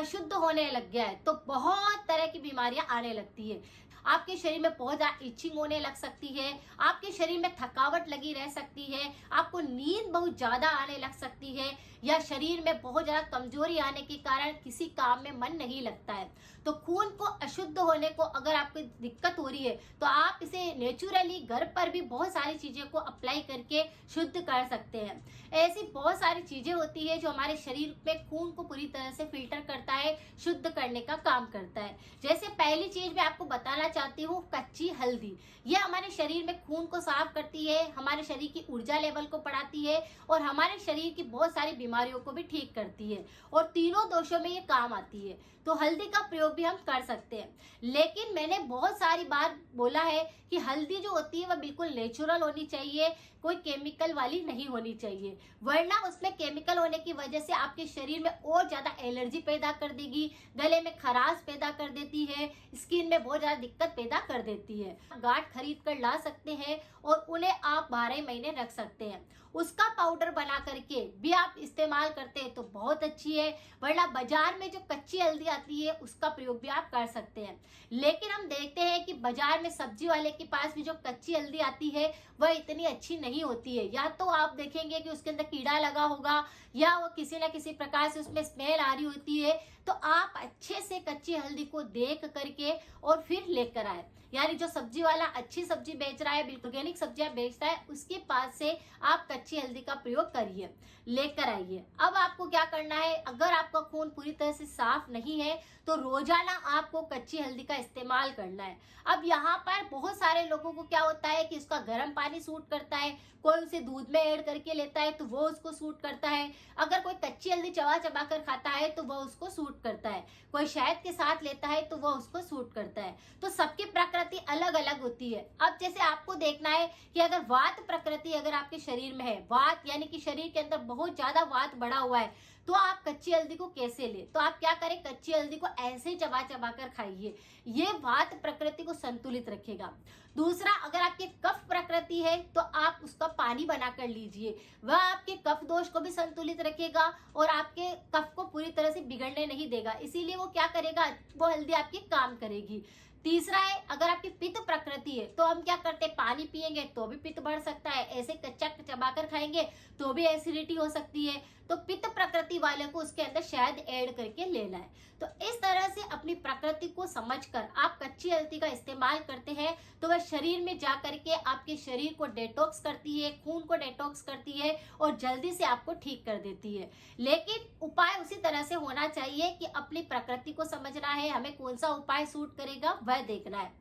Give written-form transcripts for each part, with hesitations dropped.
अशुद्ध होने लग गया है तो बहुत तरह की बीमारियां आने लगती है। आपके शरीर में बहुत ज्यादा इचिंग होने लग सकती है, आपके शरीर में थकावट लगी रह सकती है, आपको नींद बहुत ज्यादा आने लग सकती है, या शरीर में बहुत ज्यादा कमजोरी आने के कारण किसी काम में मन नहीं लगता है। तो खून को अशुद्ध होने को अगर आपको दिक्कत हो रही है तो आप इसे नेचुरली घर पर भी बहुत सारी चीजें को अप्लाई करके शुद्ध कर सकते हैं। ऐसी बहुत सारी चीजें होती है जो हमारे शरीर में खून को पूरी तरह से फिल्टर करता है, शुद्ध करने का काम करता है। जैसे पहली चीज मैं आपको बताना चाहती हूँ, कच्ची हल्दी। यह हमारे शरीर में खून को साफ करती है, हमारे शरीर की ऊर्जा लेवल को बढ़ाती है और हमारे शरीर की बहुत सारी बीमारियों को भी ठीक करती है और तीनों दोषों में ये काम आती है। तो हल्दी का प्रयोग भी हम कर सकते हैं। लेकिन मैंने बहुत सारी बार बोला है कि हल्दी जो होती है वह बिल्कुल नेचुरल होनी चाहिए, कोई केमिकल वाली नहीं होनी चाहिए, वरना उसमें केमिकल होने की वजह से आपके शरीर में और ज्यादा एलर्जी पैदा कर देगी, गले में खराश पैदा कर देती है, स्किन में बहुत ज्यादा दिक्कत पैदा कर देती है। गांठ खरीद कर ला सकते हैं और उन्हें आप 12 महीने रख सकते हैं। उसका पाउडर बना करके भी आप इस्तेमाल करते हैं तो बहुत अच्छी है, वरना बाजार में जो कच्ची हल्दी आती है उसका प्रयोग भी आप कर सकते हैं। लेकिन हम देखते हैं कि बाजार में सब्जी वाले के पास भी जो कच्ची हल्दी आती है वह इतनी अच्छी नहीं होती है। या तो आप देखेंगे कि उसके अंदर कीड़ा लगा होगा या वो किसी न किसी प्रकार से उसमें स्मेल आ रही होती है। तो आप अच्छे से कच्ची हल्दी को देख करके और फिर लेकर आए, यानी जो सब्जी वाला अच्छी सब्जी बेच रहा है, बिल्कुल ऑर्गेनिक सब्जियां बेचता है, उसके पास से आप कच्ची हल्दी का प्रयोग करिए, लेकर आइए। अब आपको क्या करना है, अगर आपका खून पूरी तरह से साफ नहीं है तो रोजाना आपको कच्ची हल्दी का इस्तेमाल करना है। अब यहाँ पर बहुत सारे लोगों को क्या होता है कि उसका गर्म पानी सूट करता है, कोई उसे दूध में ऐड करके लेता है तो वो उसको सूट करता है, अगर कोई कच्ची हल्दी चबा चबा कर खाता है तो वो उसको सूट करता है, कोई शहद के साथ लेता है तो वो उसको सूट करता है। तो सबकी प्रकृति अलग अलग होती है। अब जैसे आपको देखना है कि अगर वात प्रकृति अगर आपके शरीर में है, वात यानी कि शरीर के अंदर बहुत ज्यादा वात बढ़ा हुआ है, तो आप कच्ची हल्दी को कैसे ले, तो आप क्या करें, कच्ची हल्दी को ऐसे ही चबा चबा कर खाइए, ये वात प्रकृति को संतुलित रखेगा। दूसरा, अगर आपके कफ प्रकृति है तो आप उसका पानी बनाकर लीजिए, वह आपके कफ दोष को भी संतुलित रखेगा और आपके कफ को पूरी तरह से बिगड़ने नहीं देगा, इसीलिए वो क्या करेगा, वो हल्दी आपकी काम करेगी। तीसरा है, अगर आपकी पित्त प्रकृति है तो हम क्या करते हैं, पानी पिएंगे तो भी पित्त बढ़ सकता है, ऐसे कच्चा चबाकर खाएंगे तो भी एसिडिटी हो सकती है। तो पित्त प्रकृति वाले को उसके अंदर शहद ऐड करके लेना है। तो इस तरह से अपनी प्रकृति को समझकर आप कच्ची हल्दी का इस्तेमाल करते हैं तो वह शरीर में जा करके आपके शरीर को डिटॉक्स करती है, खून को डिटॉक्स करती है और जल्दी से आपको ठीक कर देती है। लेकिन उपाय उसी तरह से होना चाहिए कि अपनी प्रकृति को समझना है, हमें कौन सा उपाय सूट करेगा वह देखना है।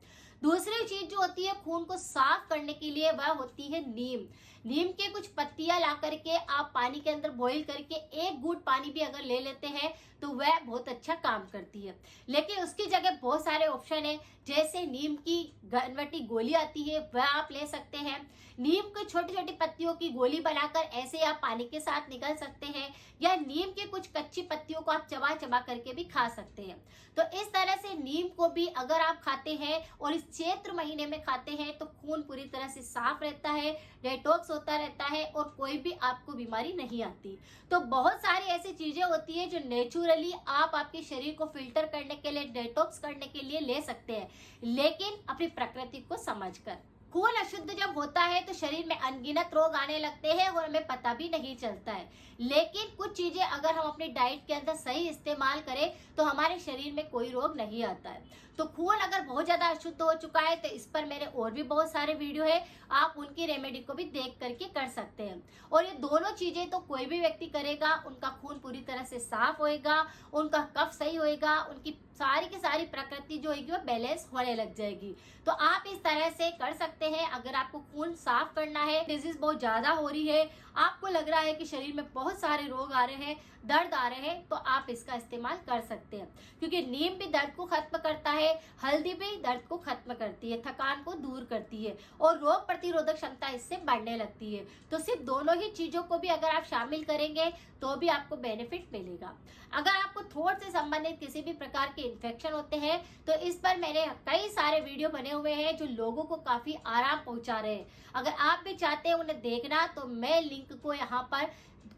दूसरी चीज जो होती है खून को साफ करने के लिए, वह होती है नीम। नीम के कुछ पत्तियां ला करके आप पानी के अंदर बॉईल करके एक घूंट पानी भी अगर ले लेते हैं तो वह बहुत अच्छा काम करती है। लेकिन उसकी जगह बहुत सारे ऑप्शन है, जैसे नीम की घनवटी गोली आती है वह आप ले सकते हैं, नीम की छोटी छोटी पत्तियों की गोली बनाकर ऐसे आप पानी के साथ निकल सकते हैं, या नीम के कुछ कच्ची पत्तियों को आप चबा चबा करके भी खा सकते हैं। तो इस तरह से नीम को भी अगर आप खाते हैं और इस चैत्र महीने में खाते हैं तो खून पूरी तरह से साफ रहता है, डिटॉक्स होता रहता है और कोई भी आपको बीमारी नहीं आती। तो बहुत सारी ऐसी चीजें होती है जो नेचुरली आप आपके शरीर को फिल्टर करने के लिए, डिटॉक्स करने के लिए ले सकते हैं, लेकिन अपनी प्रकृति को समझकर। खून अशुद्ध जब होता है तो शरीर में अनगिनत रोग आने लगते हैं और हमें पता भी नहीं चलता है। लेकिन कुछ चीजें अगर हम अपनी डाइट के अंदर सही इस्तेमाल करें तो हमारे शरीर में कोई रोग नहीं आता है। तो खून अगर बहुत ज्यादा अशुद्ध हो चुका है तो इस पर मेरे और भी बहुत सारे वीडियो है, आप उनकी रेमेडी को भी देख करके कर सकते हैं। और ये दोनों चीजें तो कोई भी व्यक्ति करेगा, उनका खून पूरी तरह से साफ होएगा, उनका कफ सही होएगा, उनकी सारी की सारी प्रकृति जो होगी वो बैलेंस होने लग जाएगी। तो आप इस तरह से कर सकते हैं। अगर आपको खून साफ करना है, डिजीज बहुत ज्यादा हो रही है, आपको लग रहा है कि शरीर में बहुत सारे रोग आ रहे हैं, दर्द आ रहे हैं, तो आप इसका इस्तेमाल कर सकते हैं, क्योंकि नीम भी दर्द को खत्म करता है, हल्दी भी दर्द को खत्म करती है, थकान को दूर करती है और रोग प्रतिरोधक क्षमता इससे बढ़ने लगती है। तो सिर्फ दोनों ही चीजों को भी अगर आप शामिल करेंगे तो भी आपको बेनिफिट मिलेगा। अगर आपको थ्रोट से संबंधित किसी भी प्रकार के इन्फेक्शन होते हैं तो इस पर मैंने कई सारे वीडियो बने हुए हैं जो लोगों को काफी आराम पहुंचा रहे हैं। अगर आप भी चाहते हैं उन्हें देखना तो मैं लिंक लिंक को यहाँ पर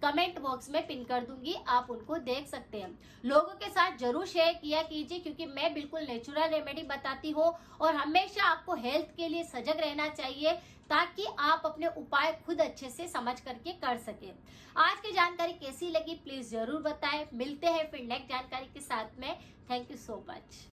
कमेंट बॉक्स में पिन कर दूंगी, आप उनको देख सकते हैं। लोगों के साथ जरूर शेयर किया कीजिए, क्योंकि मैं बिल्कुल नेचुरल रेमेडी बताती हूँ और हमेशा आपको हेल्थ के लिए सजग रहना चाहिए, ताकि आप अपने उपाय खुद अच्छे से समझ करके कर सके। आज की जानकारी कैसी लगी प्लीज जरूर बताएं। मिलते हैं फिर नेक्स्ट जानकारी के साथ में। Thank you so much.